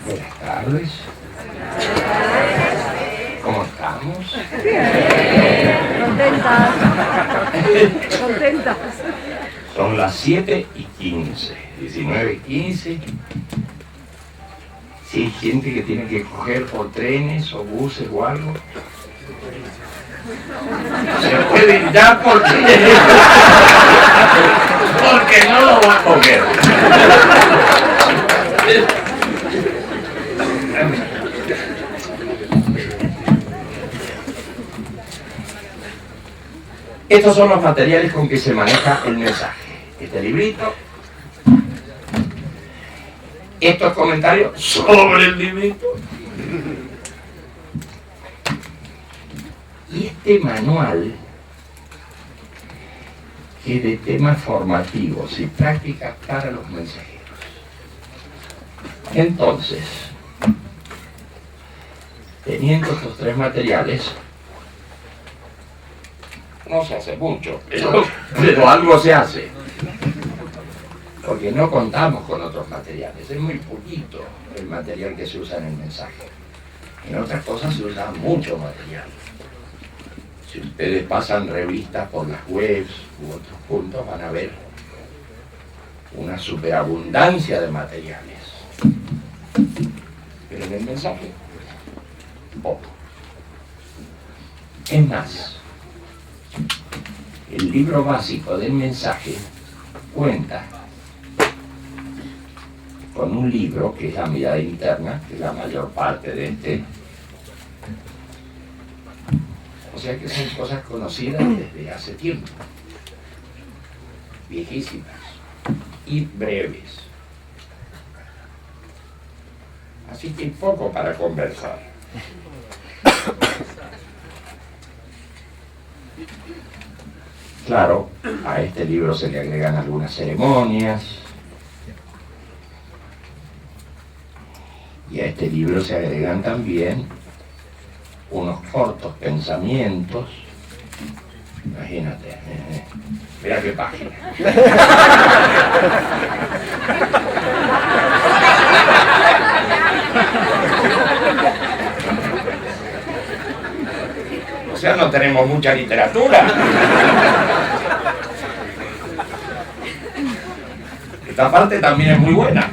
Buenas tardes. ¿Cómo estamos? Contentas. Son las 7:15, 19:15. Si hay gente que tiene que coger o trenes o buses o algo, se puede ir ya porque no lo va a coger. Estos son los materiales con que se maneja el mensaje. Este librito, estos comentarios sobre el librito y este manual que es de temas formativos y prácticas para los mensajeros. Entonces, teniendo estos tres materiales, no se hace mucho, pero algo se hace. Porque no contamos con otros materiales, es muy poquito el material que se usa en el mensaje. En otras cosas se usa mucho material. Si ustedes pasan revistas por las webs u otros puntos, van a ver una superabundancia de materiales. Pero en el mensaje, poco. Es más, el libro básico del mensaje cuenta con un libro que es la mirada interna, que es la mayor parte de este. O sea que son cosas conocidas desde hace tiempo, viejísimas y breves. Así que hay poco para conversar. Claro, a este libro se le agregan algunas ceremonias y a este libro se agregan también unos cortos pensamientos. Imagínate, mira qué página. O sea, no tenemos mucha literatura. Esta parte también es muy buena.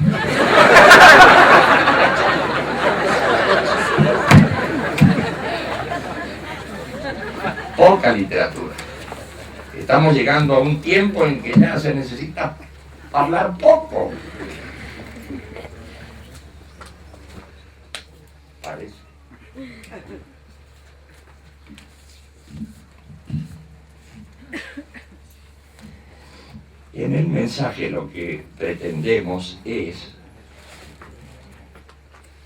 Poca literatura. Estamos llegando a un tiempo en que ya se necesita hablar poco. Parece. En el mensaje lo que pretendemos es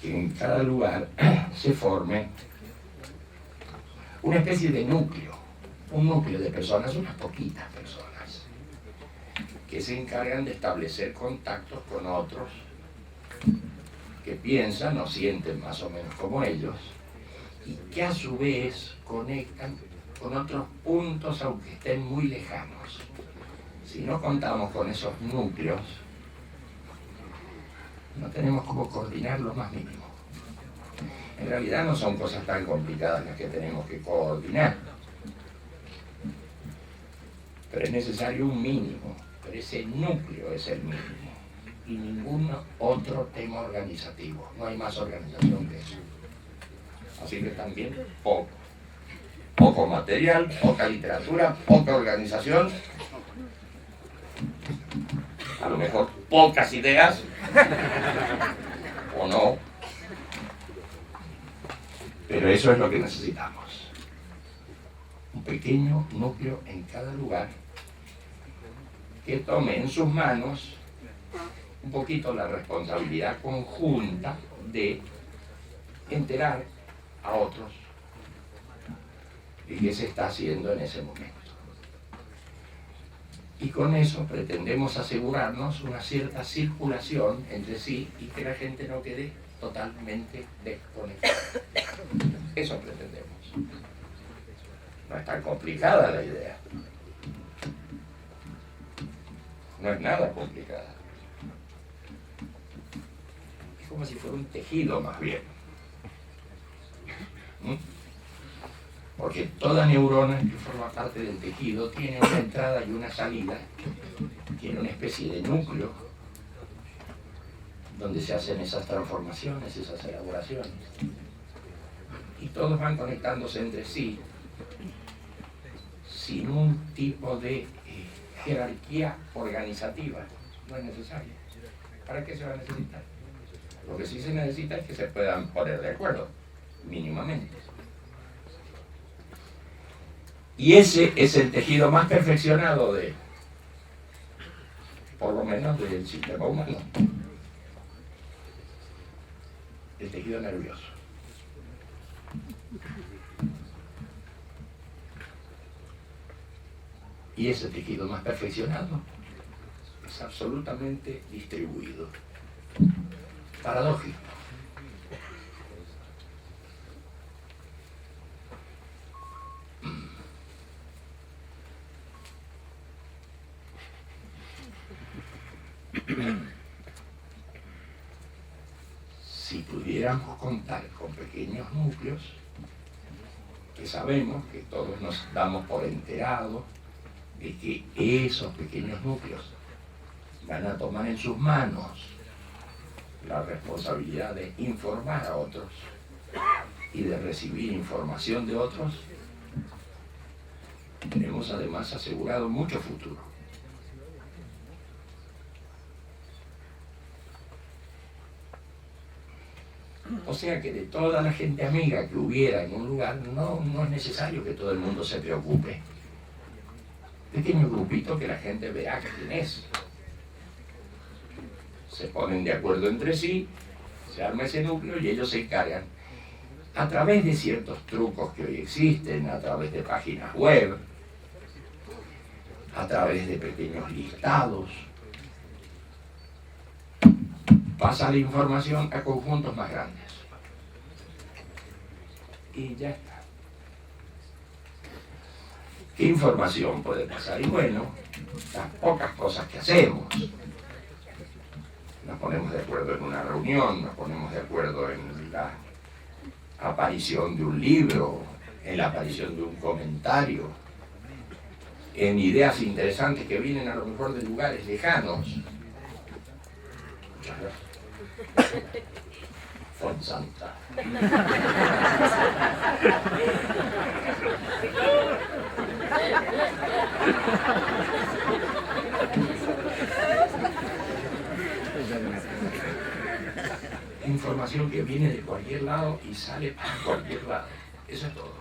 que en cada lugar se forme una especie de núcleo, un núcleo de personas, unas poquitas personas, que se encargan de establecer contactos con otros que piensan o sienten más o menos como ellos y que a su vez conectan con otros puntos aunque estén muy lejanos. Si no contamos con esos núcleos, no tenemos cómo coordinar lo más mínimo. En realidad no son cosas tan complicadas las que tenemos que coordinar, pero es necesario un mínimo, pero ese núcleo es el mínimo y ningún otro tema organizativo, no hay más organización que eso. Así que también poco material, poca literatura, poca organización, a lo mejor pocas ideas, o no, pero eso es lo que necesitamos. Un pequeño núcleo en cada lugar que tome en sus manos un poquito la responsabilidad conjunta de enterar a otros de qué se está haciendo en ese momento. Y con eso pretendemos asegurarnos una cierta circulación entre sí y que la gente no quede totalmente desconectada. Eso pretendemos. No es tan complicada la idea. No es nada complicada. Es como si fuera un tejido más bien. Porque toda neurona que forma parte del tejido tiene una entrada y una salida, tiene una especie de núcleo donde se hacen esas transformaciones, esas elaboraciones. Y todos van conectándose entre sí sin un tipo de jerarquía organizativa. No es necesario. ¿Para qué se va a necesitar? Lo que sí se necesita es que se puedan poner de acuerdo, mínimamente. Y ese es el tejido más perfeccionado por lo menos del sistema humano. El tejido nervioso. Y ese tejido más perfeccionado es absolutamente distribuido. Paradójico. Si pudiéramos contar con pequeños núcleos, que sabemos que todos nos damos por enterados de que esos pequeños núcleos van a tomar en sus manos la responsabilidad de informar a otros y de recibir información de otros, tenemos además asegurado mucho futuro. O sea que de toda la gente amiga que hubiera en un lugar, no es necesario que todo el mundo se preocupe. Pequeño grupito que la gente verá quién es. Se ponen de acuerdo entre sí, se arma ese núcleo y ellos se encargan, a través de ciertos trucos que hoy existen, a través de páginas web, a través de pequeños listados, pasa la información a conjuntos más grandes. Y ya está. ¿Qué información puede pasar? Y bueno, las pocas cosas que hacemos. Nos ponemos de acuerdo en una reunión, nos ponemos de acuerdo en la aparición de un libro, en la aparición de un comentario, en ideas interesantes que vienen a lo mejor de lugares lejanos. Muchas gracias. Fonsanta. Información que viene de cualquier lado y sale para cualquier lado. Eso es todo.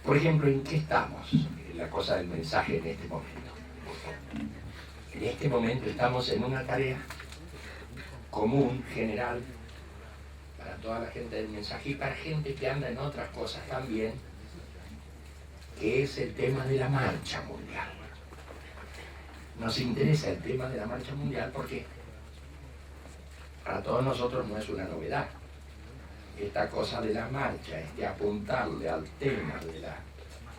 Por ejemplo, ¿en qué estamos? En la cosa del mensaje en este momento. En este momento estamos en una tarea común, general, para toda la gente del mensaje y para gente que anda en otras cosas también, que es el tema de la marcha mundial. Nos interesa el tema de la marcha mundial porque para todos nosotros no es una novedad. Esta cosa de la marcha, de apuntarle al tema de la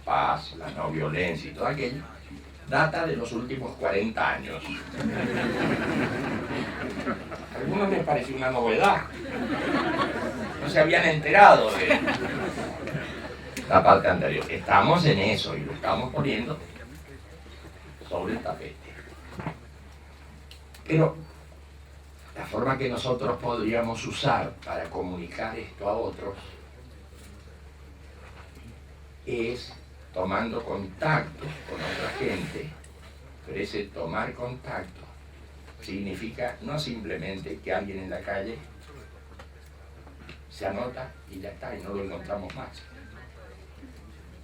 paz, la no violencia y todo aquello, data de los últimos 40 años. A algunos les pareció una novedad. No se habían enterado de la parte anterior. Estamos en eso y lo estamos poniendo sobre el tapete. Pero la forma que nosotros podríamos usar para comunicar esto a otros es tomando contacto con otra gente. Pero ese tomar contacto significa no simplemente que alguien en la calle se anota y ya está, y no lo encontramos más.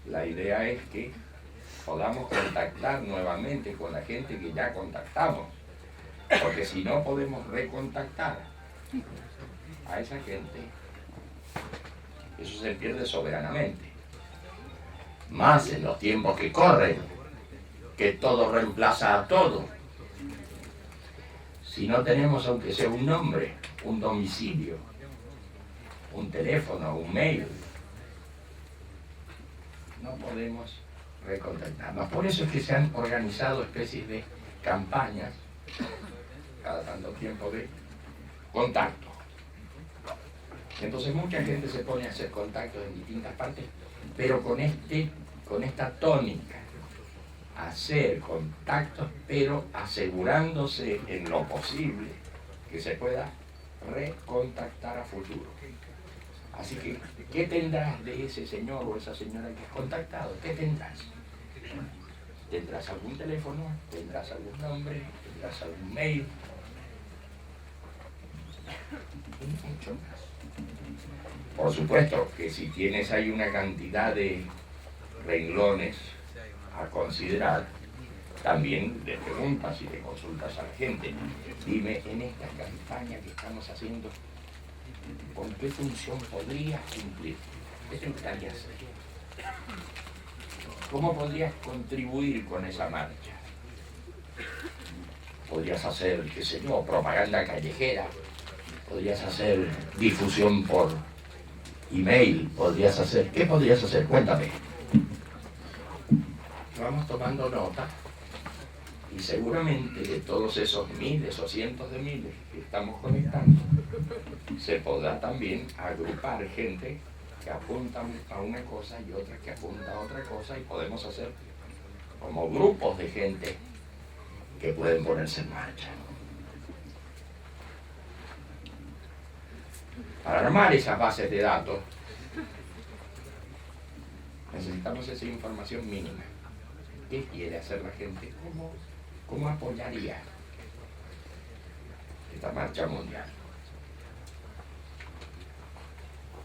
La idea es que podamos contactar nuevamente con la gente que ya contactamos, porque si no podemos recontactar a esa gente, eso se pierde soberanamente. Más en los tiempos que corren, que todo reemplaza a todo. Si no tenemos, aunque sea un nombre, un domicilio, un teléfono, un mail, no podemos recontactarnos. Por eso es que se han organizado especies de campañas cada tanto tiempo de contacto. Entonces mucha gente se pone a hacer contactos en distintas partes, pero con esta tónica, hacer contactos, pero asegurándose en lo posible que se pueda recontactar a futuro. Así que, ¿qué tendrás de ese señor o esa señora que has contactado? ¿Qué tendrás? ¿Tendrás algún teléfono? ¿Tendrás algún nombre? ¿Tendrás algún mail? Y mucho más. Por supuesto que si tienes ahí una cantidad de renglones a considerar, también le preguntas y le consultas a la gente, dime, en esta campaña que estamos haciendo, ¿con qué función podrías cumplir? ¿Qué te gustaría hacer? ¿Cómo podrías contribuir con esa marcha? Podrías hacer, qué sé yo, propaganda callejera, podrías hacer difusión por email, podrías hacer, ¿qué podrías hacer? Cuéntame. Vamos tomando nota y seguramente de todos esos miles o cientos de miles que estamos conectando, se podrá también agrupar gente que apunta a una cosa y otra que apunta a otra cosa, y podemos hacer como grupos de gente que pueden ponerse en marcha. Para armar esas bases de datos necesitamos esa información mínima. ¿Qué quiere hacer la gente? ¿Cómo apoyaría esta marcha mundial?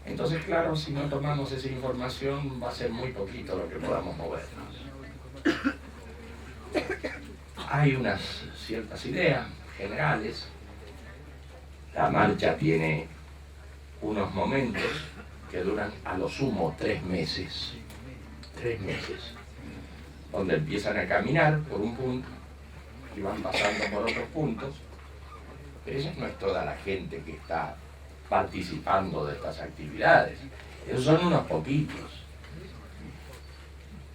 Entonces, claro, si no tomamos esa información va a ser muy poquito lo que podamos movernos. Hay unas ciertas ideas generales. La marcha tiene unos momentos que duran a lo sumo 3 meses. 3 meses. Donde empiezan a caminar por un punto y van pasando por otros puntos, pero esa no es toda la gente que está participando de estas actividades. Esos son unos poquitos.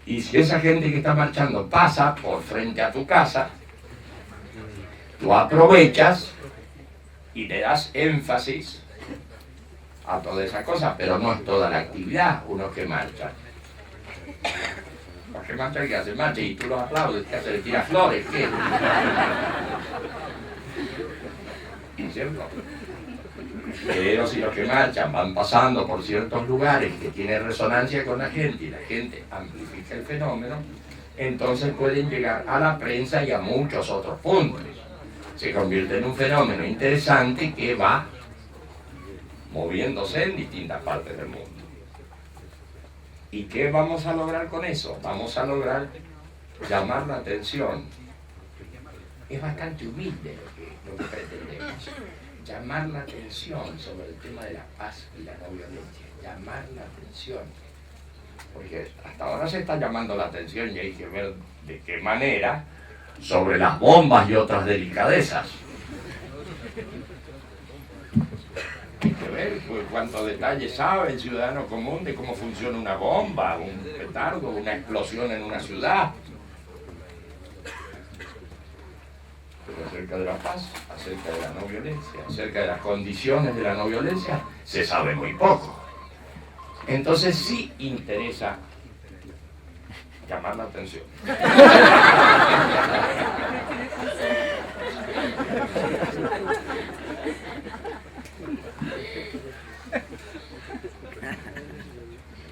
Y si esa gente que está marchando pasa por frente a tu casa, tú aprovechas y le das énfasis a toda esa cosa, pero no es toda la actividad. Unos que marchan. ¿Para qué marchan? ¿Qué hacen? Marcha y tú los aplaudes, ¿qué hacen? ¿Le tiras flores? ¿Qué? ¿Cierto? Pero si los que marchan van pasando por ciertos lugares que tienen resonancia con la gente y la gente amplifica el fenómeno, entonces pueden llegar a la prensa y a muchos otros puntos. Se convierte en un fenómeno interesante que va moviéndose en distintas partes del mundo. ¿Y qué vamos a lograr con eso? Vamos a lograr llamar la atención. Es bastante humilde lo que pretendemos. Llamar la atención sobre el tema de la paz y la no violencia. Llamar la atención. Porque hasta ahora se está llamando la atención y hay que ver de qué manera sobre las bombas y otras delicadezas. Hay que ver cuántos detalles sabe el ciudadano común de cómo funciona una bomba, un petardo, una explosión en una ciudad. Pero acerca de la paz, acerca de la no violencia, acerca de las condiciones de la no violencia, se sabe muy poco. Entonces sí interesa llamar la atención.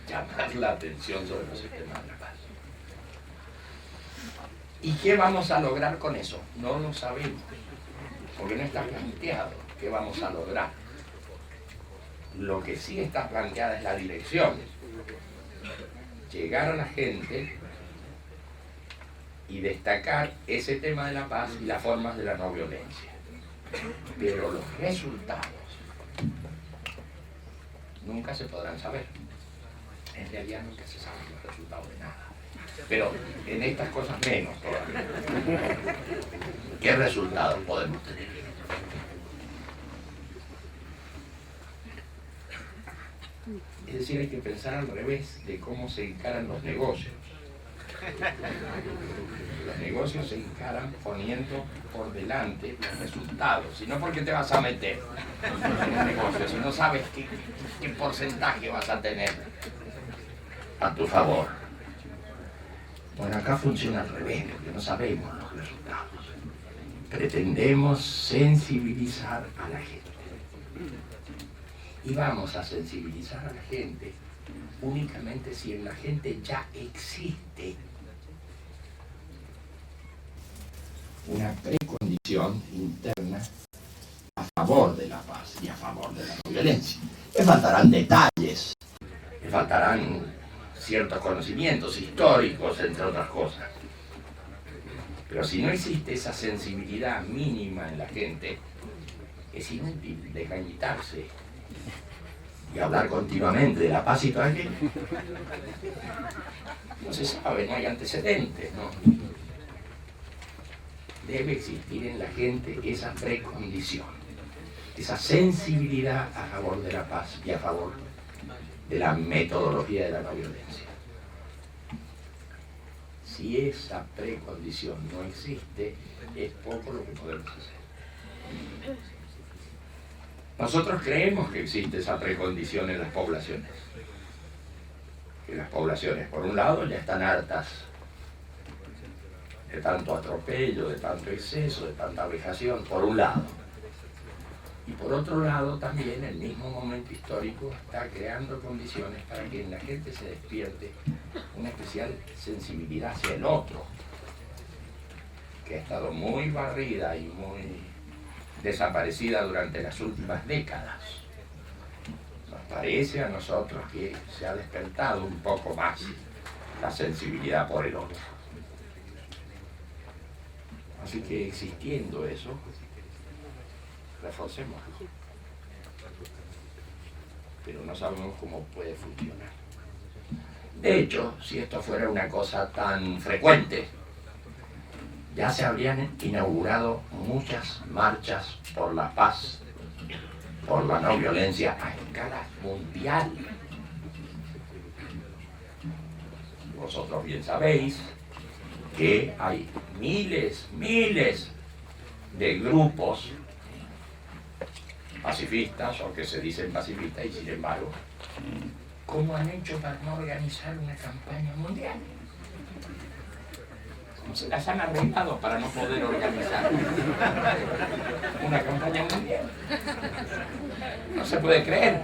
Llamar la atención sobre los sistemas de la paz. ¿Y qué vamos a lograr con eso? No lo sabemos, porque no está planteado qué vamos a lograr. Lo que sí está planteada es la dirección. Llegar a la gente y destacar ese tema de la paz y las formas de la no violencia. Pero los resultados nunca se podrán saber. En realidad nunca se saben los resultados de nada. Pero en estas cosas menos todavía. ¿Qué resultados podemos tener? Es decir, hay que pensar al revés de cómo se encaran los negocios. Los negocios se encaran poniendo por delante los resultados, y no porque te vas a meter en el negocio, si no sabes qué porcentaje vas a tener a tu favor. Bueno, acá funciona al revés, porque no sabemos los resultados. Pretendemos sensibilizar a la gente. Y vamos a sensibilizar a la gente únicamente si en la gente ya existe una precondición interna a favor de la paz y a favor de la no violencia. Le faltarán detalles, le faltarán ciertos conocimientos históricos, entre otras cosas. Pero si no existe esa sensibilidad mínima en la gente, es inútil desgañitarse y hablar continuamente de la paz y todo aquello. No se sabe, no hay antecedentes, ¿no? Debe existir en la gente esa precondición, esa sensibilidad a favor de la paz y a favor de la metodología de la no violencia. Si esa precondición no existe, es poco lo que podemos hacer. Nosotros creemos que existe esa precondición en las poblaciones. Que las poblaciones, por un lado, ya están hartas de tanto atropello, de tanto exceso, de tanta vejación, por un lado. Y por otro lado, también el mismo momento histórico está creando condiciones para que en la gente se despierte una especial sensibilidad hacia el otro, que ha estado muy barrida y muy desaparecida durante las últimas décadas. Nos parece a nosotros que se ha despertado un poco más la sensibilidad por el otro. Así que existiendo eso, reforcémoslo. Pero no sabemos cómo puede funcionar. De hecho, si esto fuera una cosa tan frecuente, ya se habrían inaugurado muchas marchas por la paz, por la no violencia a escala mundial. Vosotros bien sabéis que hay miles de grupos pacifistas o que se dicen pacifistas y sin embargo, ¿cómo han hecho para no organizar una campaña mundial? ¿Cómo se las han arreglado para no poder organizar una campaña mundial? No se puede creer.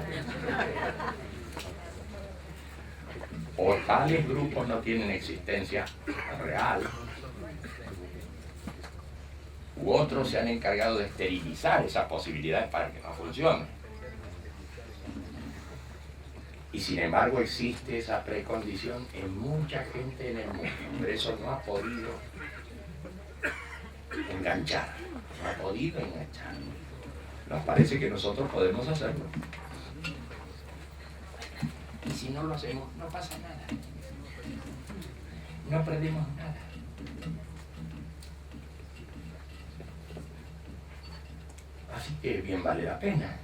O tales grupos no tienen existencia real, u otros se han encargado de esterilizar esas posibilidades para que no funcionen. Y sin embargo existe esa precondición en mucha gente en el mundo, pero eso no ha podido enganchar, Nos parece que nosotros podemos hacerlo. Y si no lo hacemos, no pasa nada. No perdemos nada. Así que bien vale la pena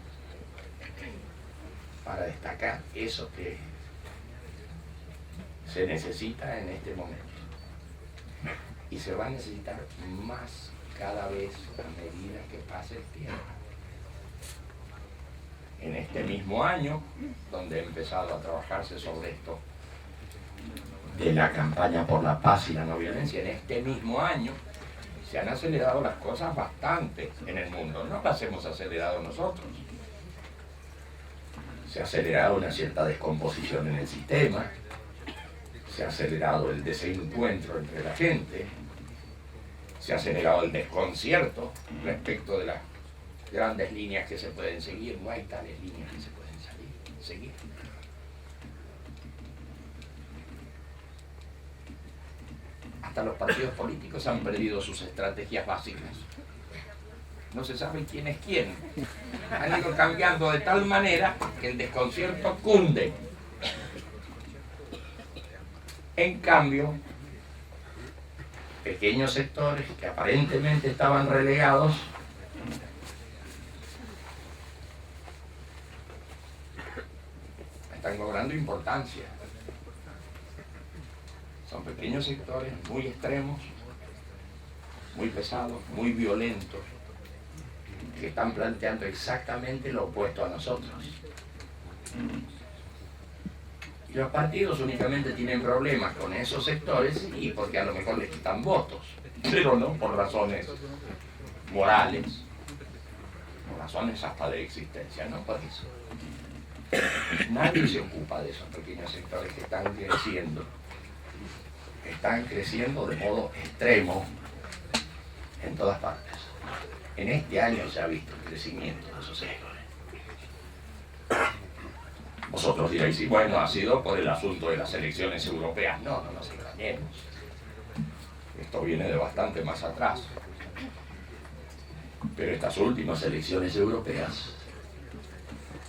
para destacar eso que se necesita en este momento. Y se va a necesitar más cada vez a medida que pase el tiempo. En este mismo año, donde he empezado a trabajarse sobre esto, de la campaña por la paz y la no violencia, en este mismo año se han acelerado las cosas bastante en el mundo. No las hemos acelerado nosotros. Se ha acelerado una cierta descomposición en el sistema, se ha acelerado el desencuentro entre la gente, se ha acelerado el desconcierto respecto de las grandes líneas que se pueden seguir. No hay tales líneas que se pueden seguir. hasta los partidos políticos han perdido sus estrategias básicas. No se sabe quién es quién. Han ido cambiando de tal manera que el desconcierto cunde. En cambio, pequeños sectores que aparentemente estaban relegados están cobrando importancia. Son pequeños sectores muy extremos, muy pesados, muy violentos, que están planteando exactamente lo opuesto a nosotros. Y los partidos únicamente tienen problemas con esos sectores y porque a lo mejor les quitan votos, pero no por razones morales, por razones hasta de existencia, no por eso. Nadie se ocupa de esos pequeños sectores que están creciendo de modo extremo en todas partes. En este año se ha visto el crecimiento de esos sectores. Vosotros diréis, y bueno, ha sido por el asunto de las elecciones europeas. No nos engañemos. Esto viene de bastante más atrás. Pero estas últimas elecciones europeas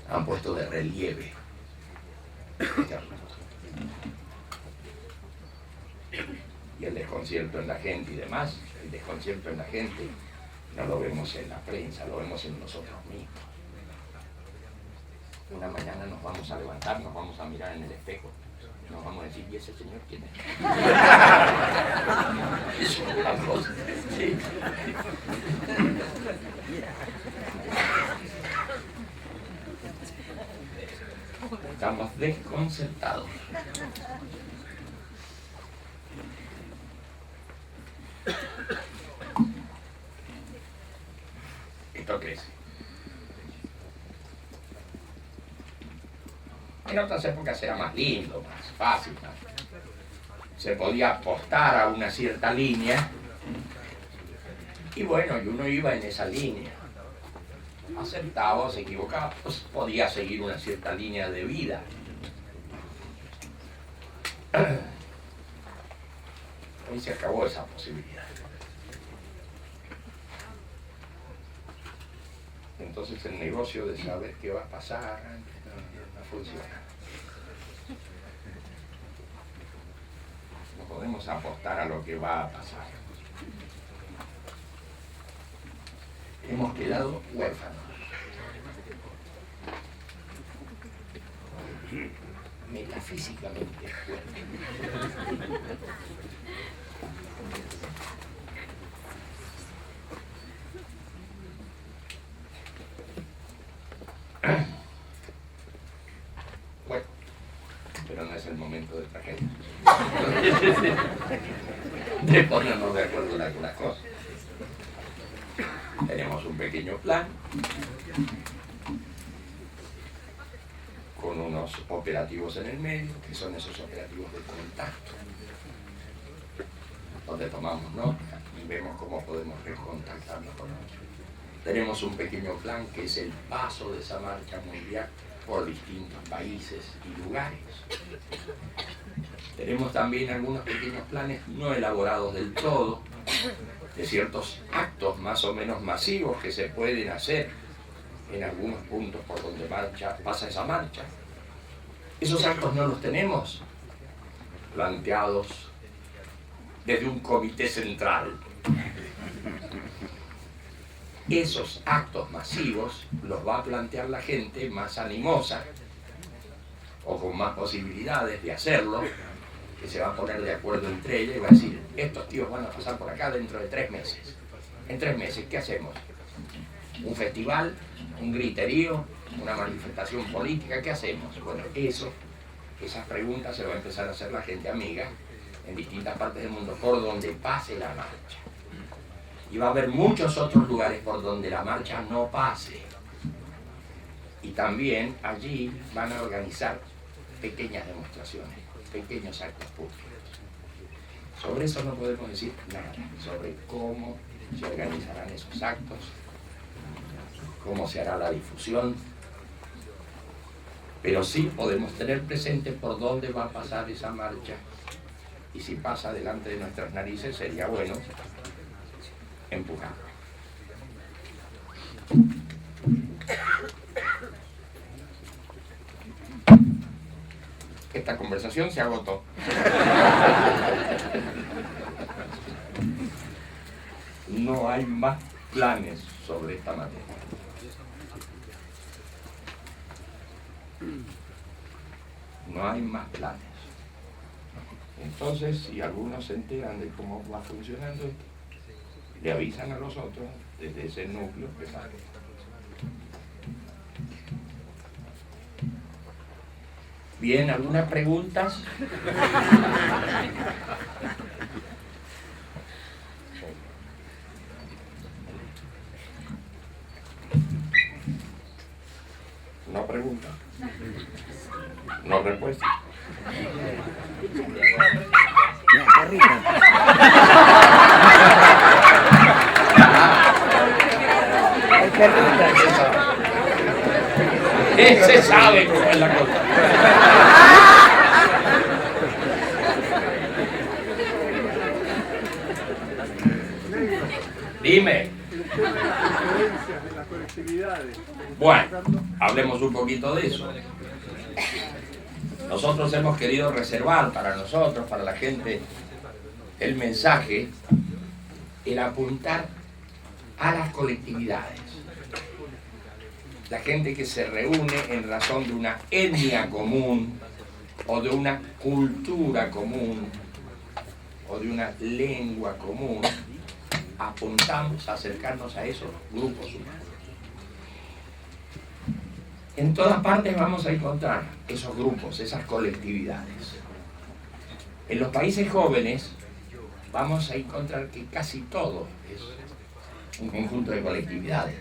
han puesto de relieve este asunto. Y el desconcierto en la gente y demás, el desconcierto en la gente no lo vemos en la prensa, lo vemos en nosotros mismos. Una mañana nos vamos a levantar, nos vamos a mirar en el espejo, nos vamos a decir, ¿y ese señor quién es? Es una cosa. Sí. Estamos desconcertados. Esto crece. En otras épocas era más lindo, más fácil, ¿no? Se podía apostar a una cierta línea y bueno, y uno iba en esa línea. Acertaba o se equivocaba, pues podía seguir una cierta línea de vida. Hoy se acabó esa posibilidad. Entonces el negocio de saber qué va a pasar no funciona. No podemos apostar a lo que va a pasar. Hemos quedado huérfanos. Metafísicamente huérfanos. Bueno, pero no es el momento de tragedia. De ponernos de acuerdo en algunas cosas. Tenemos un pequeño plan con unos operativos en el medio, que son esos operativos de contacto, donde tomamos nota y vemos cómo podemos recontactarnos con otros. Tenemos un pequeño plan que es el paso de esa marcha mundial por distintos países y lugares. Tenemos también algunos pequeños planes no elaborados del todo, de ciertos actos más o menos masivos que se pueden hacer en algunos puntos por donde pasa esa marcha. Esos actos no los tenemos planteados desde un comité central. Esos actos masivos los va a plantear la gente más animosa o con más posibilidades de hacerlo, que se va a poner de acuerdo entre ellas y va a decir, estos tíos van a pasar por acá dentro de 3 meses. En 3 meses, ¿qué hacemos? ¿Un festival? ¿Un griterío? ¿Una manifestación política? ¿Qué hacemos? Bueno, esas preguntas se va a empezar a hacer la gente amiga en distintas partes del mundo por donde pase la marcha. Y va a haber muchos otros lugares por donde la marcha no pase. Y también allí van a organizar pequeñas demostraciones, pequeños actos públicos. Sobre eso no podemos decir nada, sobre cómo se organizarán esos actos, cómo se hará la difusión, pero sí podemos tener presente por dónde va a pasar esa marcha y si pasa delante de nuestras narices sería bueno empujarlo. Esta conversación se agotó. No hay más planes sobre esta materia. No hay más planes. Entonces, si algunos se enteran de cómo va funcionando esto, le avisan a los otros desde ese núcleo que sale. Bien, ¿algunas preguntas? No pregunta. No respuesta. Ese sabe cómo es la cosa. Dime. Bueno, hablemos un poquito de eso. Nosotros hemos querido reservar para nosotros, para la gente, el mensaje, el apuntar a las colectividades. La gente que se reúne en razón de una etnia común, o de una cultura común, o de una lengua común, apuntamos a acercarnos a esos grupos humanos. En todas partes vamos a encontrar esos grupos, esas colectividades. En los países jóvenes vamos a encontrar que casi todo es un conjunto de colectividades.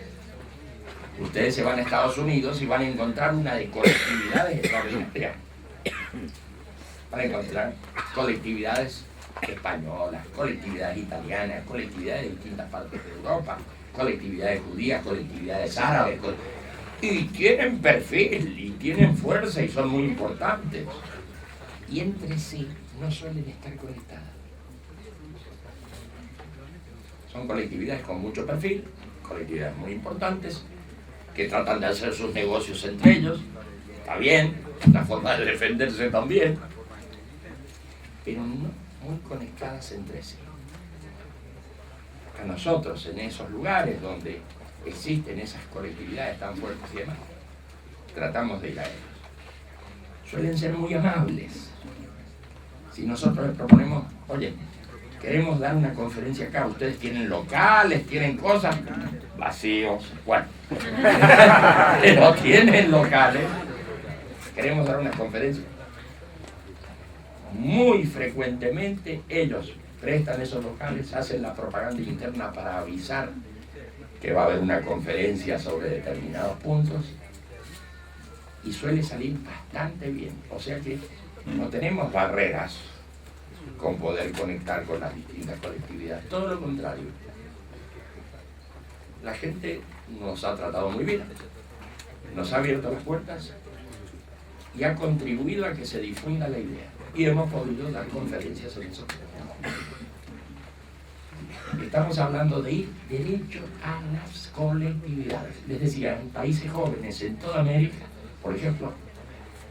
Ustedes se van a Estados Unidos y van a encontrar una de colectividades extraordinarias. Van a encontrar colectividades españolas, colectividades italianas, colectividades de distintas partes de Europa, colectividades judías, colectividades árabes, y tienen perfil, y tienen fuerza, y son muy importantes. Y entre sí no suelen estar conectadas. Son colectividades con mucho perfil, colectividades muy importantes, que tratan de hacer sus negocios entre ellos, está bien, una forma de defenderse también, pero no muy conectadas entre sí. A nosotros, en esos lugares donde existen esas colectividades tan fuertes y demás, tratamos de ir a ellos. Suelen ser muy amables. Si nosotros les proponemos, oye, queremos dar una conferencia acá, ustedes tienen locales, tienen cosas, vacíos, bueno, pero tienen locales, queremos dar una conferencia. Muy frecuentemente ellos prestan esos locales, hacen la propaganda interna para avisar que va a haber una conferencia sobre determinados puntos y suele salir bastante bien. O sea que no tenemos barreras con poder conectar con las distintas colectividades. Todo lo contrario. La gente nos ha tratado muy bien, nos ha abierto las puertas y ha contribuido a que se difunda la idea. Y hemos podido dar conferencias en eso. Estamos hablando de ir derecho a las colectividades. Les decía, en países jóvenes, en toda América, por ejemplo,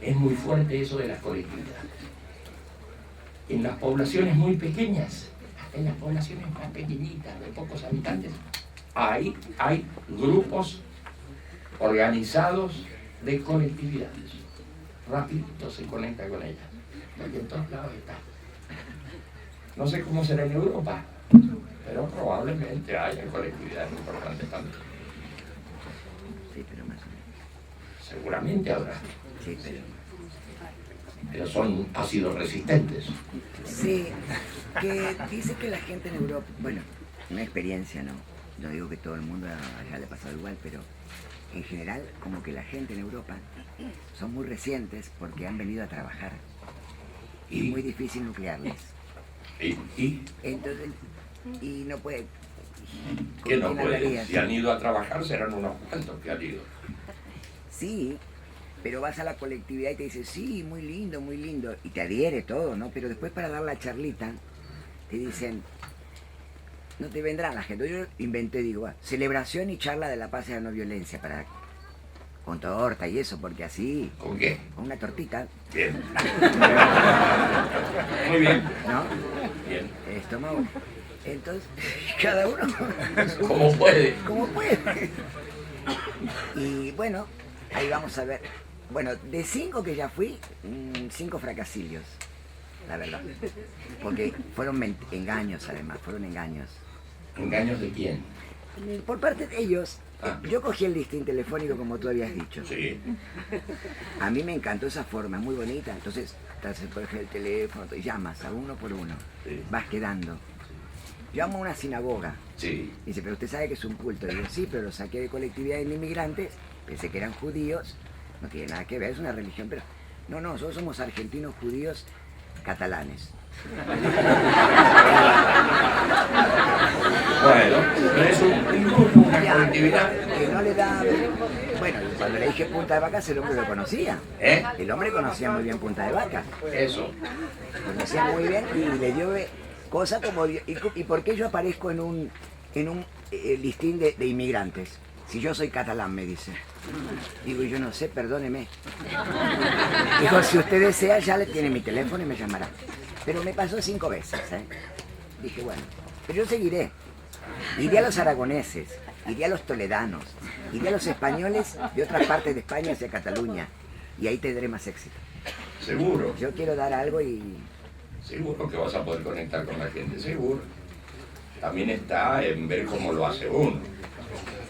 es muy fuerte eso de las colectividades. En las poblaciones muy pequeñas, hasta en las poblaciones más pequeñitas, de pocos habitantes, hay grupos organizados de colectividades. Rapidito se conecta con ellas, porque en todos lados está. No sé cómo será en Europa, pero probablemente haya colectividades importantes también. Sí, pero más o menos. Seguramente habrá. Sí, pero son ácidos resistentes. Sí, que dice que la gente en Europa, bueno, una experiencia, no digo que todo el mundo haya le pasado igual, pero en general como que la gente en Europa son muy recientes porque han venido a trabajar y es muy difícil nuclearles. Entonces, y no puede. ¿Qué no puede? Si han ido a trabajar serán unos cuantos que han ido. Sí, Pero vas a la colectividad y te dice, sí, muy lindo, y te adhiere todo, ¿no? Pero después para dar la charlita, te dicen, no te vendrán la gente. Yo inventé, digo, celebración y charla de la paz y la no violencia, con torta y eso, porque así... ¿Con qué? Con una tortita. Bien. Muy bien. ¿No? Bien. Estómago. Entonces, cada uno... ¿Cómo puede? Como puede. Y bueno, ahí vamos a ver. Bueno, de 5 que ya fui, 5 fracasillos, la verdad. Porque fueron engaños, además, fueron engaños. ¿Engaños de quién? Por parte de ellos, yo cogí el listín telefónico como tú habías dicho. Sí. A mí me encantó esa forma, muy bonita. Entonces, por ejemplo, el teléfono, te llamas a uno por uno, Sí. vas quedando. Yo amo una sinagoga. Sí. Dice, pero usted sabe que es un culto. Digo, sí, pero lo saqué de colectividad de inmigrantes, pensé que eran judíos, no tiene nada que ver, es una religión, pero... No, nosotros somos argentinos judíos catalanes. Bueno, pero es un grupo, una colectividad. Que no le da... Bueno, cuando le dije Punta de Vacas, el hombre lo conocía. ¿Eh? El hombre conocía muy bien Punta de Vacas. Eso. Conocía muy bien y le dio cosas como... ¿Y por qué yo aparezco en un listín de inmigrantes? Si yo soy catalán, me dice. Digo, yo no sé, perdóneme. Dijo, si usted desea, ya le tiene mi teléfono y me llamará. Pero me pasó 5 veces, ¿eh? Dije, bueno, pero yo seguiré. Iré a los aragoneses, iré a los toledanos, iré a los españoles de otras partes de España hacia Cataluña. Y ahí tendré más éxito. Seguro. Yo quiero dar algo y... Seguro que vas a poder conectar con la gente, seguro. También está en ver cómo lo hace uno.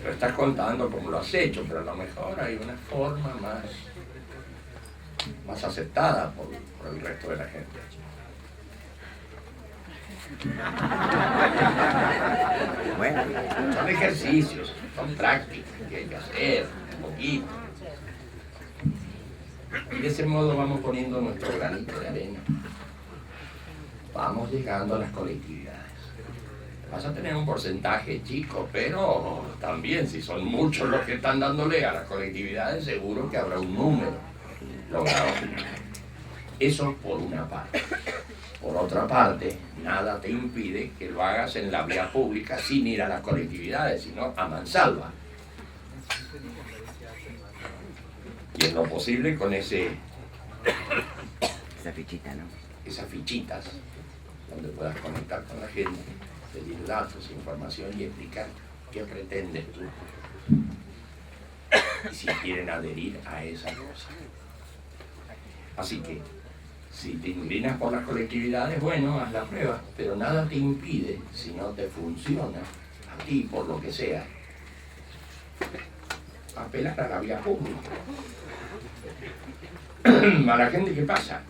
Lo estás contando cómo lo has hecho, pero a lo mejor hay una forma más aceptada por el resto de la gente. Bueno, Son ejercicios, son prácticas que hay que hacer, un poquito. Y de ese modo vamos poniendo nuestro granito de arena. Vamos llegando a las colectividades. Vas a tener un porcentaje chico, pero también si son muchos los que están dándole a las colectividades, seguro que habrá un número logrado. Eso por una parte. Por otra parte, nada te impide que lo hagas en la vía pública sin ir a las colectividades, sino a mansalva. Y en lo posible con esa fichita, ¿no? esas fichitas, donde puedas conectar con la gente, pedir datos, información y explicar qué pretendes tú. Y si quieren adherir a esa cosa. Así que, si te inclinas por las colectividades, bueno, haz la prueba, pero nada te impide, si no te funciona a ti, por lo que sea, apelar a la vía pública. A la gente que pasa.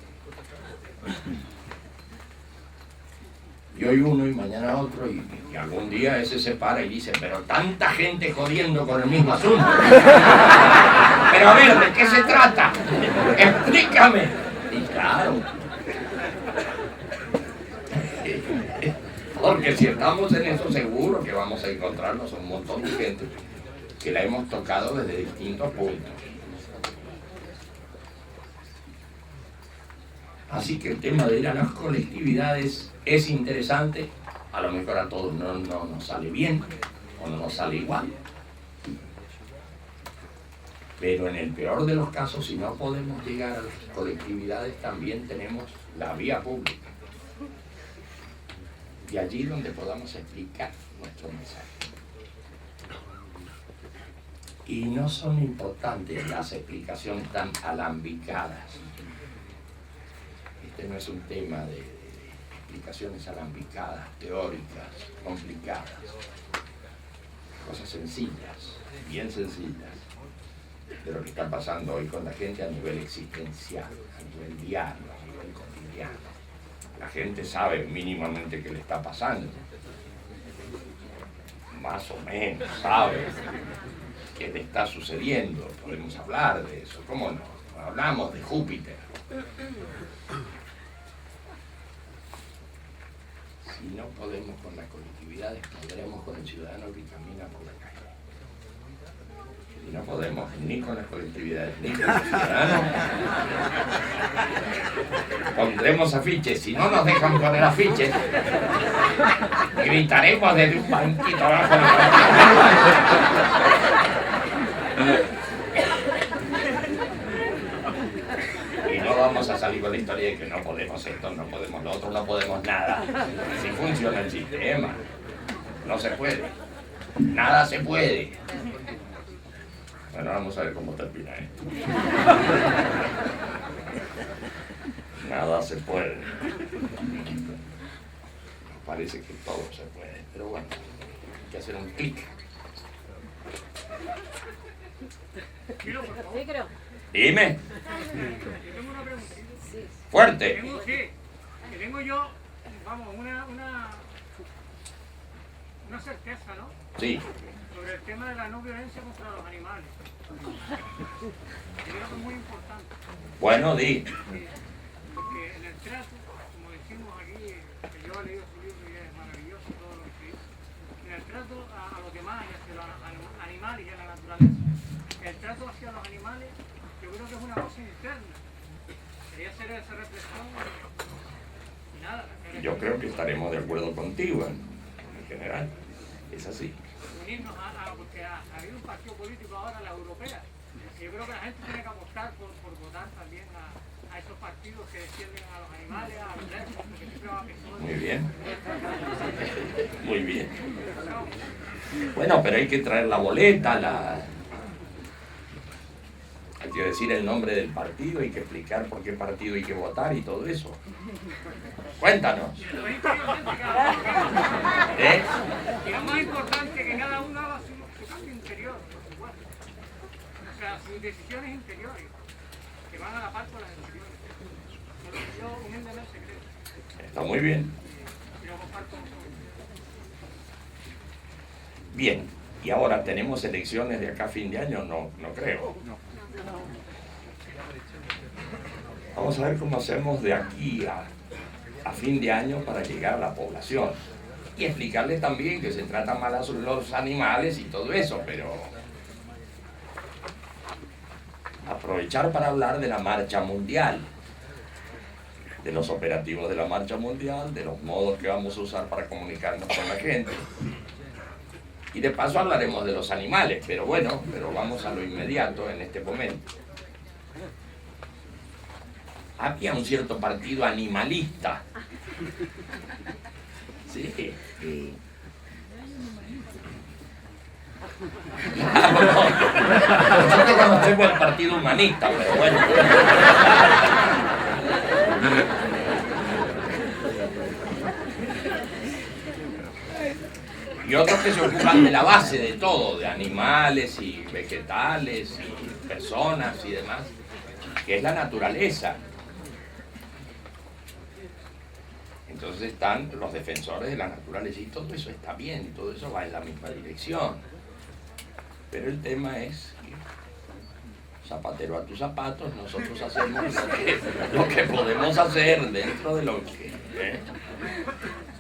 Y hoy uno y mañana otro, y algún día ese se para y dice, pero tanta gente jodiendo con el mismo asunto. Pero a ver, ¿de qué se trata? Explícame. Y claro. Porque si estamos en eso, seguro que vamos a encontrarnos un montón de gente que la hemos tocado desde distintos puntos. Así que el tema de ir a las colectividades es interesante, a lo mejor a todos no nos sale bien o no nos sale igual. Pero en el peor de los casos, si no podemos llegar a las colectividades, también tenemos la vía pública. Y allí donde podamos explicar nuestro mensaje. Y no son importantes las explicaciones tan alambicadas. Este no es un tema de explicaciones alambicadas, teóricas, complicadas. Cosas sencillas, bien sencillas, de lo que está pasando hoy con la gente a nivel existencial, a nivel diario, a nivel cotidiano. La gente sabe mínimamente qué le está pasando. Más o menos sabe qué le está sucediendo. Podemos hablar de eso, ¿cómo no? Hablamos de Júpiter. Si no podemos con las colectividades, podremos con el ciudadano que camina por la calle. Si no podemos ni con las colectividades ni con los ciudadanos. Pondremos afiches, si no nos dejan poner afiches, gritaremos desde un banquito abajo de la y no vamos a salir con la historia de que no podemos esto, no podemos lo otro, no podemos nada. Así funciona el sistema. No se puede. Nada se puede. Bueno, vamos a ver cómo termina esto. Nada se puede. Parece que todo se puede, pero bueno, hay que hacer un clic. Dime. Tengo una pregunta. Fuerte. Tengo yo, vamos, una certeza, ¿no? Sí. Sobre el tema de la no violencia contra los animales. Yo creo que es muy importante. Bueno, di. Porque en el trato, como decimos aquí, que yo he leído su libro y es maravilloso todo lo que dice, en el trato a los demás y hacia los animales y a la naturaleza, el trato hacia los animales, yo creo que es una cosa interna. Quería hacer esa reflexión y nada. Yo creo que estaremos de acuerdo contigo en general. Es así. Unirnos porque ha habido un partido político ahora, la europea. Yo creo que la gente tiene que apostar por votar también a esos partidos que defienden a los animales, a los derechos, porque siempre va a pensar. Muy bien. Muy bien. Bueno, pero hay que traer la boleta, hay que decir el nombre del partido, hay que explicar por qué partido hay que votar y todo eso. Cuéntanos. ¿Eh? Y lo más importante que cada uno haga su cambio interior, por supuesto. O sea, sus decisiones interiores, que van a la par con las exteriores. Yo humildemente creo. Está muy bien. Y lo comparto con todos. Bien. ¿Y ahora tenemos elecciones de acá a fin de año? No, no creo. Vamos a ver cómo hacemos de aquí a fin de año para llegar a la población. Y explicarles también que se tratan mal a los animales y todo eso, pero aprovechar para hablar de la marcha mundial, de los operativos de la marcha mundial, de los modos que vamos a usar para comunicarnos con la gente. Y de paso hablaremos de los animales, pero bueno, vamos a lo inmediato en este momento. Había un cierto partido animalista. Sí. Sí. Nosotros conocemos el partido humanista, pero bueno. Y otros que se ocupan de la base de todo, de animales y vegetales y personas y demás, que es la naturaleza. Entonces están los defensores de la naturaleza y todo eso está bien, todo eso va en la misma dirección. Pero el tema es que, zapatero a tus zapatos, nosotros hacemos lo que podemos hacer dentro de lo que...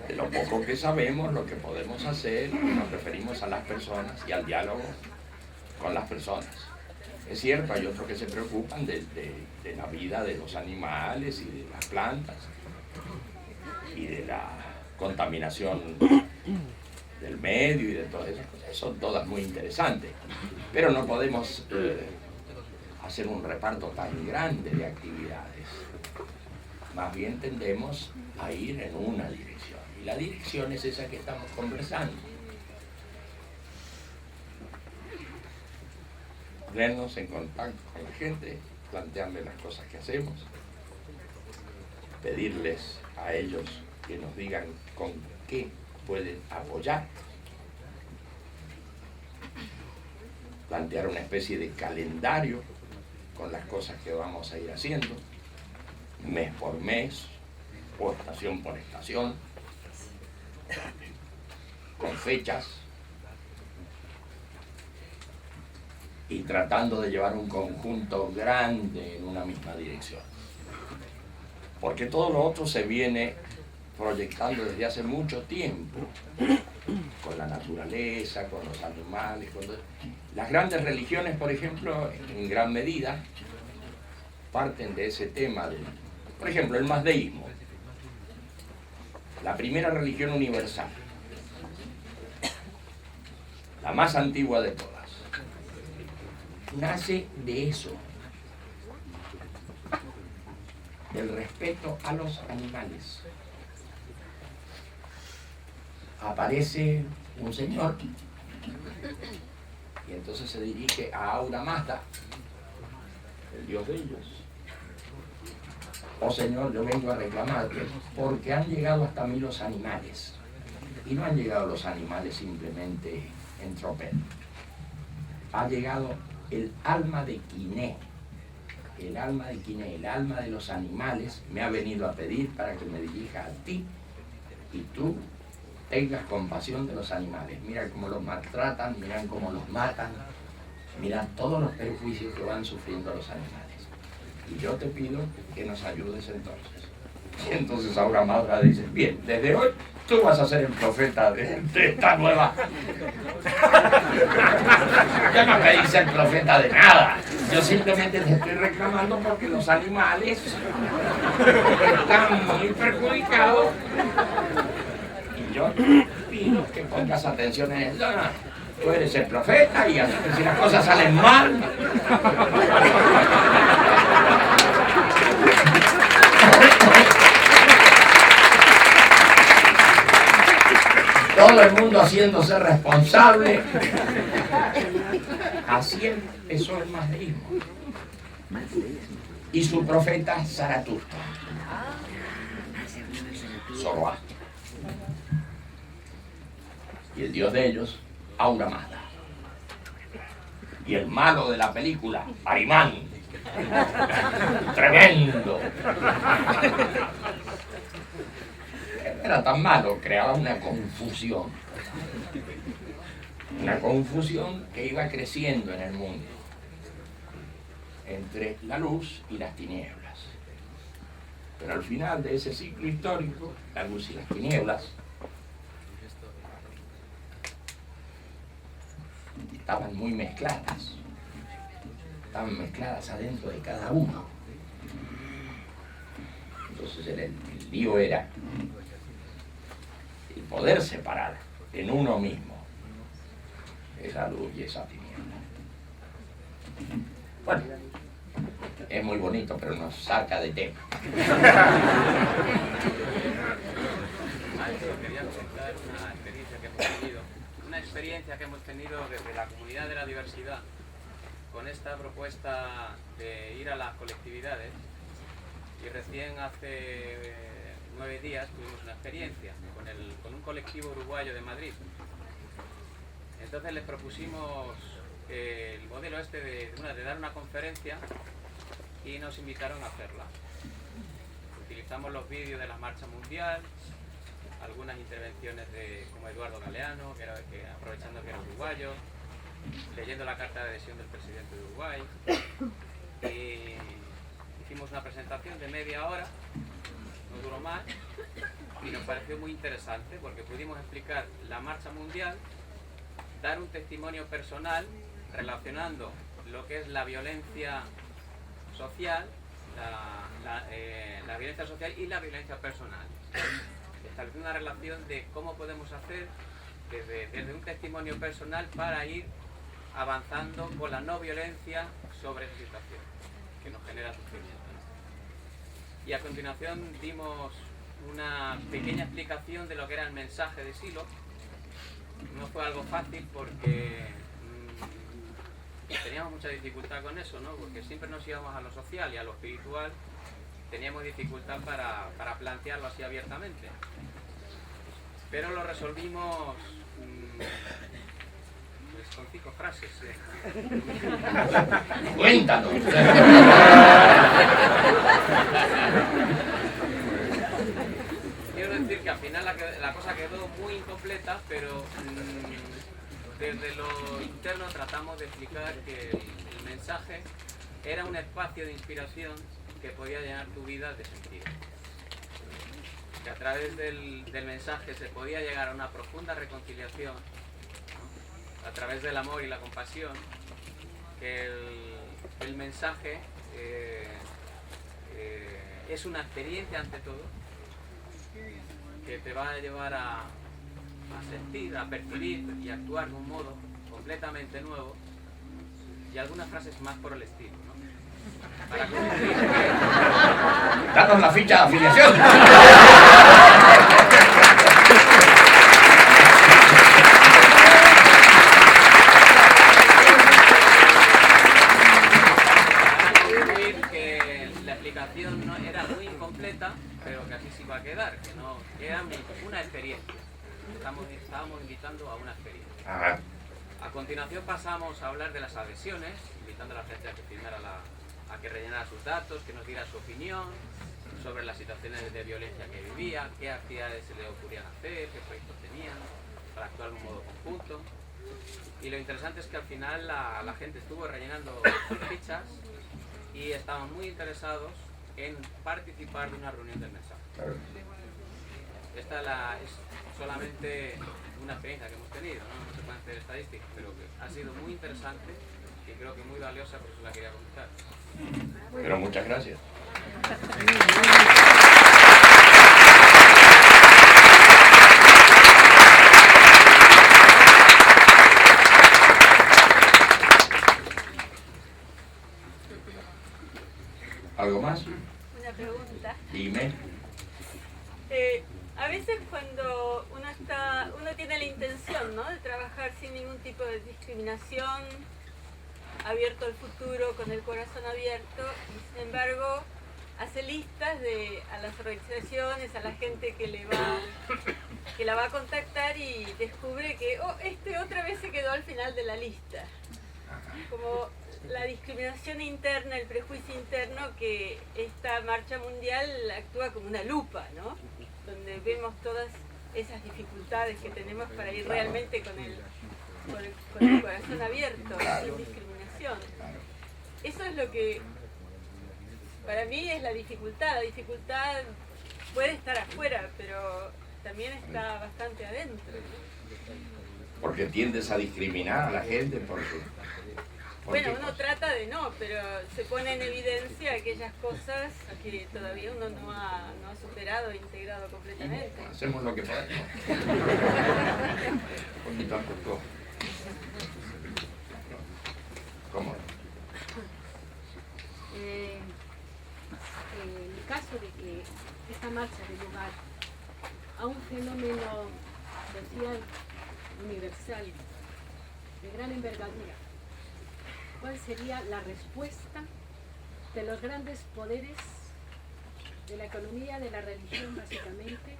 de lo poco que sabemos, lo que podemos hacer, nos referimos a las personas y al diálogo con las personas. Es cierto, hay otros que se preocupan de la vida de los animales y de las plantas y de la contaminación del medio y de todas esas cosas. Son todas muy interesantes, pero no podemos hacer un reparto tan grande de actividades. Más bien tendemos a ir en una dirección. Y la dirección es esa que estamos conversando. Ponernos en contacto con la gente, plantearles las cosas que hacemos, pedirles a ellos que nos digan con qué pueden apoyar, plantear una especie de calendario con las cosas que vamos a ir haciendo, mes por mes, o estación por estación, con fechas, y tratando de llevar un conjunto grande en una misma dirección. Porque todo lo otro se viene proyectando desde hace mucho tiempo con la naturaleza. naturaleza, con los animales. Las grandes religiones, por ejemplo, en gran medida, parten de ese tema. Por ejemplo, el mazdeísmo, la primera religión universal, la más antigua de todas, nace de eso, del respeto a los animales. Aparece un señor y entonces se dirige a Ahura Mazda, el dios de ellos. Oh Señor, yo vengo a reclamarte porque han llegado hasta mí los animales. Y no han llegado los animales simplemente en tropel. Ha llegado el alma de Quiné. El alma de Quiné, el alma de los animales, me ha venido a pedir para que me dirija a ti y tú tengas compasión de los animales. Mira cómo los maltratan, miran cómo los matan, miran todos los perjuicios que van sufriendo los animales. Y yo te pido que nos ayudes entonces. Y entonces Ahura Mazda dice, bien, desde hoy tú vas a ser el profeta de esta nueva. Yo no me hice el profeta de nada. Yo simplemente te estoy reclamando porque los animales están muy perjudicados. Y yo te pido que pongas atención en esto. No, tú eres el profeta y así que si las cosas salen mal. Todo el mundo haciéndose responsable. Así empezó el mazdeísmo. Y su profeta Zaratustra. Zoroastro. Y el dios de ellos, Ahura Mazda. Y el malo de la película, Arimán. Tremendo. Era tan malo, creaba una confusión. Una confusión que iba creciendo en el mundo. Entre la luz y las tinieblas. Pero al final de ese ciclo histórico, la luz y las tinieblas estaban muy mezcladas. Estaban mezcladas adentro de cada uno. Entonces el lío era el poder separar en uno mismo esa luz y esa tiniebla. Bueno, es muy bonito, pero nos saca de tema. Maestro, quería contar una experiencia que hemos tenido desde la comunidad de la diversidad con esta propuesta de ir a las colectividades, y recién hace 9 días tuvimos una experiencia con un colectivo uruguayo de Madrid. Entonces les propusimos el modelo este de dar una conferencia y nos invitaron a hacerla. Utilizamos los vídeos de la Marcha Mundial, algunas intervenciones como Eduardo Galeano, que aprovechando que era uruguayo, leyendo la carta de adhesión del presidente de Uruguay, y hicimos una presentación de media hora, no duró más, y nos pareció muy interesante porque pudimos explicar la Marcha Mundial, dar un testimonio personal relacionando lo que es la violencia social, la violencia social y la violencia personal. Establecer una relación de cómo podemos hacer desde un testimonio personal para ir avanzando con la no violencia sobre esa situación que nos genera sufrimiento. Y a continuación dimos una pequeña explicación de lo que era el mensaje de Silo. No fue algo fácil porque teníamos mucha dificultad con eso, ¿no? Porque siempre nos íbamos a lo social y a lo espiritual, teníamos dificultad para plantearlo así abiertamente. Pero lo resolvimos pues, con 5 frases. Cuéntanos. Quiero decir que al final la cosa quedó muy incompleta, pero desde lo interno tratamos de explicar que el mensaje era un espacio de inspiración que podía llenar tu vida de sentido. Que a través del mensaje se podía llegar a una profunda reconciliación a través del amor y la compasión, que el mensaje es una experiencia ante todo, que te va a llevar a sentir, a percibir y a actuar de un modo completamente nuevo, y algunas frases más por el estilo, ¿no? Para conseguir que... Danos la ficha de afiliación. Que la explicación no era muy incompleta, pero que así se iba a quedar, que no era una experiencia. Estábamos invitando a una experiencia. Ajá. A continuación pasamos a hablar de las adhesiones, invitando a la gente a que firmara a que rellenara sus datos, que nos diera su opinión sobre las situaciones de violencia que vivía, qué actividades se le ocurrían hacer, qué proyectos tenían, para actuar de un modo conjunto. Y lo interesante es que al final la gente estuvo rellenando sus fichas y estaban muy interesados en participar de una reunión del mensaje. Esta es solamente una experiencia que hemos tenido, ¿no? No se pueden hacer estadísticas, pero que ha sido muy interesante y creo que muy valiosa, por eso la quería comentar. Pero muchas gracias. ¿Algo más? Una pregunta. Dime. A veces cuando uno tiene la intención, ¿no?, de trabajar sin ningún tipo de discriminación, abierto al futuro, con el corazón abierto, y sin embargo hace listas a las organizaciones, a la gente que la va a contactar, y descubre que otra vez se quedó al final de la lista. Como la discriminación interna, el prejuicio interno, que esta marcha mundial actúa como una lupa, ¿no?, donde vemos todas esas dificultades que tenemos para ir realmente con el corazón abierto, sin discriminación. Eso es lo que para mí es la dificultad. La dificultad puede estar afuera, pero también está bastante adentro, ¿no? Porque tiendes a discriminar a la gente porque Bueno, uno trata de no, pero se pone en evidencia aquellas cosas que todavía uno no ha superado e integrado completamente. hacemos lo que podemos. Poquito a poco. ¿Cómo? En el caso de que esta marcha dé lugar a un fenómeno social, universal, de gran envergadura, ¿cuál sería la respuesta de los grandes poderes de la economía, de la religión básicamente?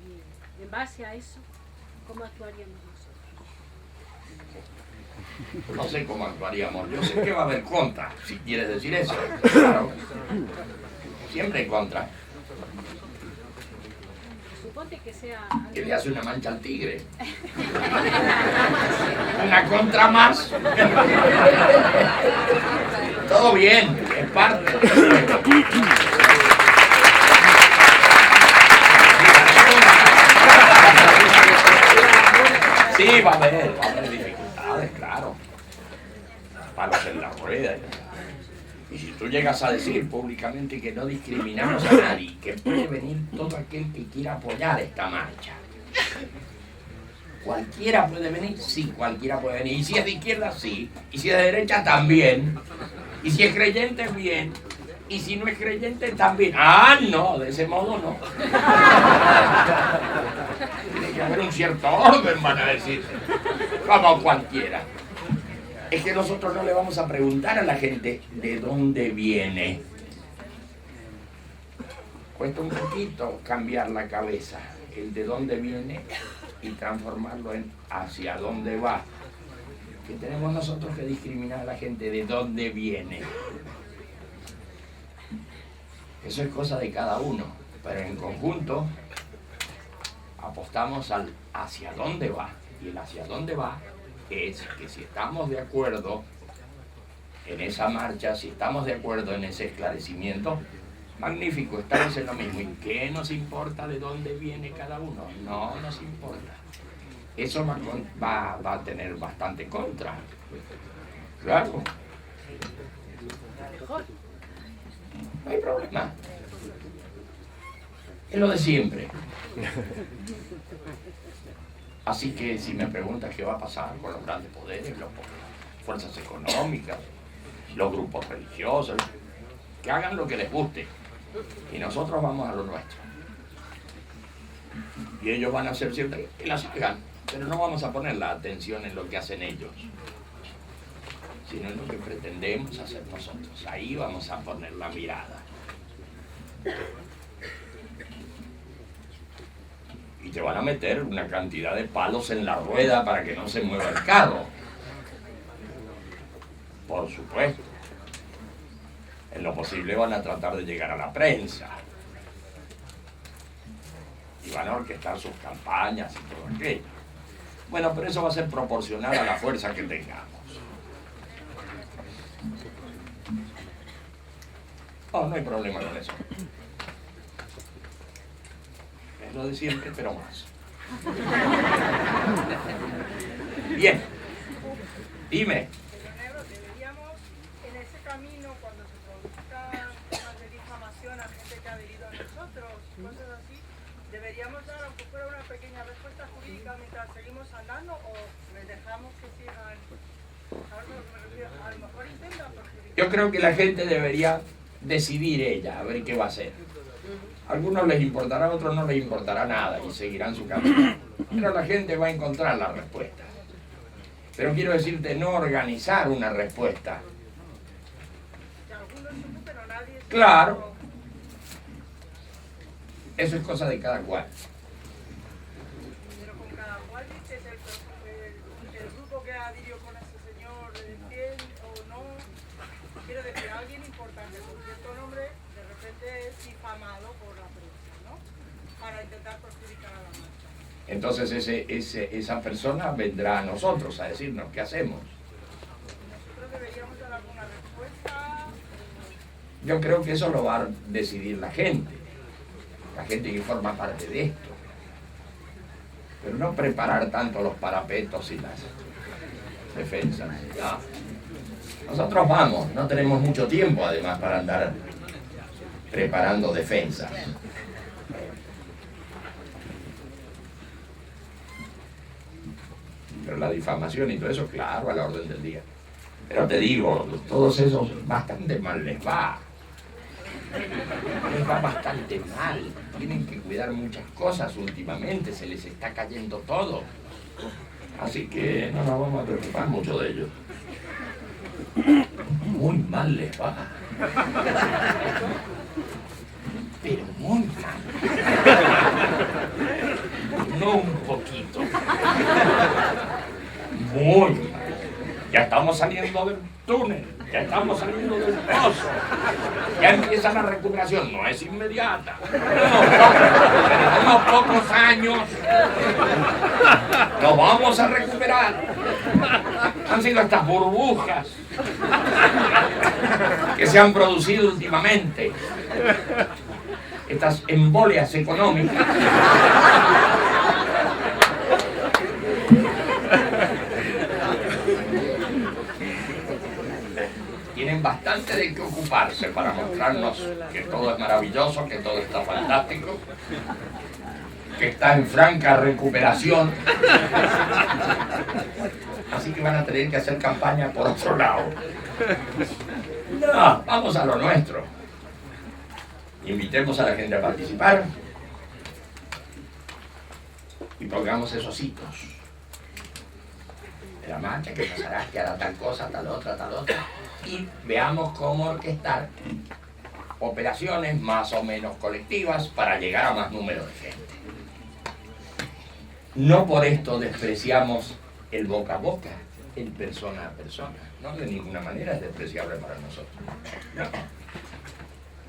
Y en base a eso, ¿cómo actuaríamos nosotros? No sé cómo actuaríamos. Yo sé que va a haber contra, si quieres decir eso. Claro. Siempre hay contra. Suponte que sea... Que le hace una mancha al tigre. Una contra más. Todo bien, es parte. Sí, va a haber dificultades, claro. Palos en la rueda. Y si tú llegas a decir públicamente que no discriminamos a nadie, que puede venir todo aquel que quiera apoyar esta marcha. ¿Cualquiera puede venir? Sí, cualquiera puede venir. Y si es de izquierda, sí. Y si es de derecha, también. Y si es creyente, bien. Y si no es creyente, también. Ah, no, de ese modo no. Tiene que haber un cierto orden, van a decir. Como cualquiera. Es que nosotros no le vamos a preguntar a la gente de dónde viene. Cuesta un poquito cambiar la cabeza, el de dónde viene, y transformarlo en hacia dónde va. Que tenemos nosotros que discriminar a la gente de dónde viene. Eso es cosa de cada uno, pero en conjunto apostamos al hacia dónde va. Y el hacia dónde va es que si estamos de acuerdo en esa marcha, si estamos de acuerdo en ese esclarecimiento, magnífico, estamos en lo mismo. ¿Y qué nos importa de dónde viene cada uno? No nos importa. eso va a tener bastante contra. Claro. No hay problema. Es lo de siempre. Así que si me preguntas qué va a pasar con los grandes poderes, las fuerzas económicas, los grupos religiosos, que hagan lo que les guste. Y nosotros vamos a lo nuestro. Y ellos van a hacer siempre que las hagan, pero no vamos a poner la atención en lo que hacen ellos, sino en lo que pretendemos hacer nosotros. Ahí vamos a poner la mirada. Y te van a meter una cantidad de palos en la rueda para que no se mueva el carro. Por supuesto. En lo posible van a tratar de llegar a la prensa. Y van a orquestar sus campañas y todo aquello. Bueno, pero eso va a ser proporcional a la fuerza que tengamos. No hay problema con eso. Es lo de siempre, pero más. Bien. Dime. Deberíamos, en ese camino, cuando se produzcan temas de difamación a gente que ha adherido a nosotros, cosas así, ¿deberíamos dar, aunque fuera una pequeña respuesta jurídica mientras seguimos andando, o les dejamos que sigan? ¿Sabes a lo que me refiero? A lo mejor intentan perjudicar. Yo creo que la gente debería decidir ella, a ver qué va a hacer. A algunos les importará, a otros no les importará nada y seguirán su camino. Pero la gente va a encontrar la respuesta. Pero quiero decirte, no organizar una respuesta. Pero nadie se... Claro. Eso es cosa de cada cual. Pero con cada cual dices el grupo que adhirió con ese señor bien o no. Quiero decir, alguien importante con cierto nombre de repente es difamado por la prensa, ¿no? Para intentar perjudicar a la marcha. Entonces esa persona vendrá a nosotros a decirnos qué hacemos. Nosotros deberíamos dar alguna respuesta. Yo creo que eso lo va a decidir la gente que forma parte de esto. Pero no preparar tanto los parapetos y las defensas. No. Nosotros vamos, no tenemos mucho tiempo además para andar preparando defensas. Pero la difamación y todo eso, claro, a la orden del día. Pero te digo, todos esos bastante mal les va. Les va bastante mal. Tienen que cuidar muchas cosas últimamente, se les está cayendo todo. Así que no nos vamos a preocupar mucho de ellos. Muy mal les va. Pero muy mal. No un poquito. Muy mal. Ya estamos saliendo del túnel, ya estamos saliendo del pozo. Ya empieza la recuperación, no es inmediata. En unos pocos años lo vamos a recuperar. Han sido estas burbujas que se han producido últimamente, estas embolias económicas. Tienen bastante de qué ocuparse para mostrarnos que todo es maravilloso, que todo está fantástico, que está en franca recuperación. Así que van a tener que hacer campaña por otro lado. No, vamos a lo nuestro. Invitemos a la gente a participar y pongamos esos hitos de la marcha, que pasará, que hará tal cosa, tal otra, y veamos cómo orquestar operaciones más o menos colectivas para llegar a más número de gente. No por esto despreciamos el boca a boca, el persona a persona. No, de ninguna manera es despreciable para nosotros. No.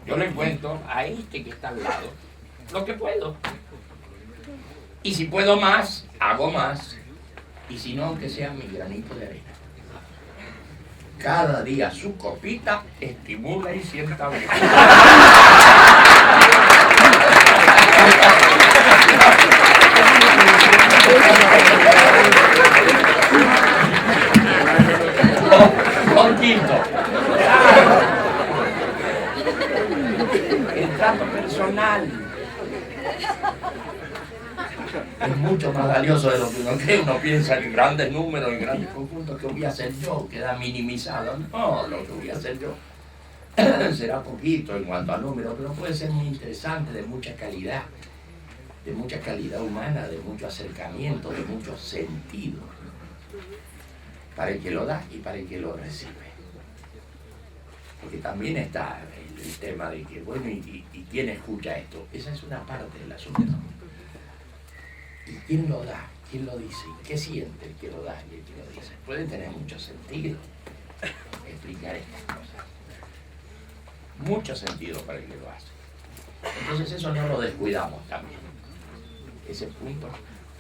Yo le cuento a este que está al lado lo que puedo. Y si puedo más, hago más. Y si no, aunque sea mi granito de arena. Cada día su copita estimula y sienta bien. mucho más valioso de lo que uno cree. Uno piensa en grandes números, en grandes conjuntos, que voy a hacer yo, queda minimizado. No, lo que voy a hacer yo será poquito en cuanto a números, pero puede ser muy interesante, de mucha calidad humana, de mucho acercamiento, de mucho sentido, para el que lo da y para el que lo recibe. Porque también está el tema de que, bueno, ¿y quién escucha esto? Esa es una parte del asunto. ¿Y quién lo da? ¿Quién lo dice? ¿Y qué siente el que lo da y el que lo dice? Puede tener mucho sentido explicar estas cosas. Mucho sentido para el que lo hace. Entonces eso no lo descuidamos también. Ese punto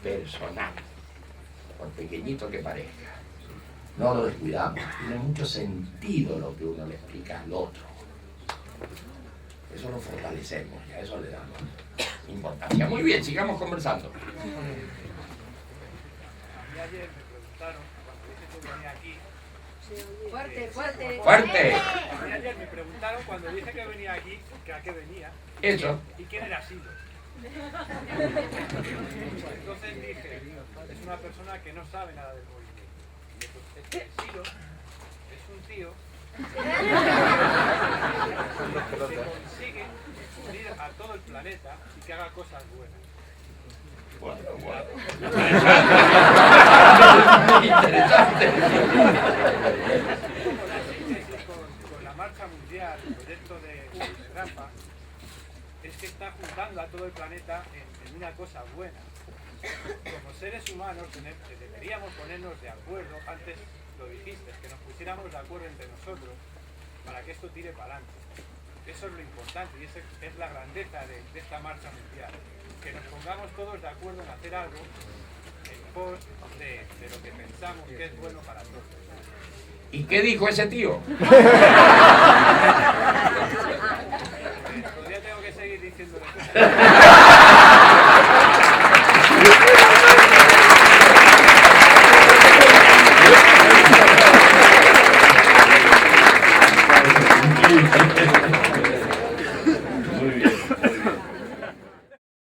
personal, por pequeñito que parezca, no lo descuidamos. Tiene mucho sentido lo que uno le explica al otro. Eso lo fortalecemos y a eso le damos importancia. Muy bien, sigamos conversando. A mí ayer me preguntaron, cuando dije que venía aquí... Fuerte, fuerte. ¡Fuerte! A mí ayer me preguntaron cuando dije que venía aquí, que a qué venía. Eso. ¿Y quién era Silo? Entonces dije, es una persona que no sabe nada del movimiento. Entonces, Silo es un tío que consigue unir a todo el planeta y que haga cosas buenas. Bueno. Interesante. Como la síntesis con la marcha mundial, el proyecto de Rafa, es que está juntando a todo el planeta en una cosa buena. Como seres humanos deberíamos ponernos de acuerdo, antes lo dijiste, que nos pusiéramos de acuerdo entre nosotros para que esto tire para adelante. Eso es lo importante y esa es la grandeza de esta marcha mundial. Que nos pongamos todos de acuerdo en hacer algo en pos de lo que pensamos que es bueno para todos. ¿Y qué dijo ese tío? Todavía tengo que seguir diciéndole cosas.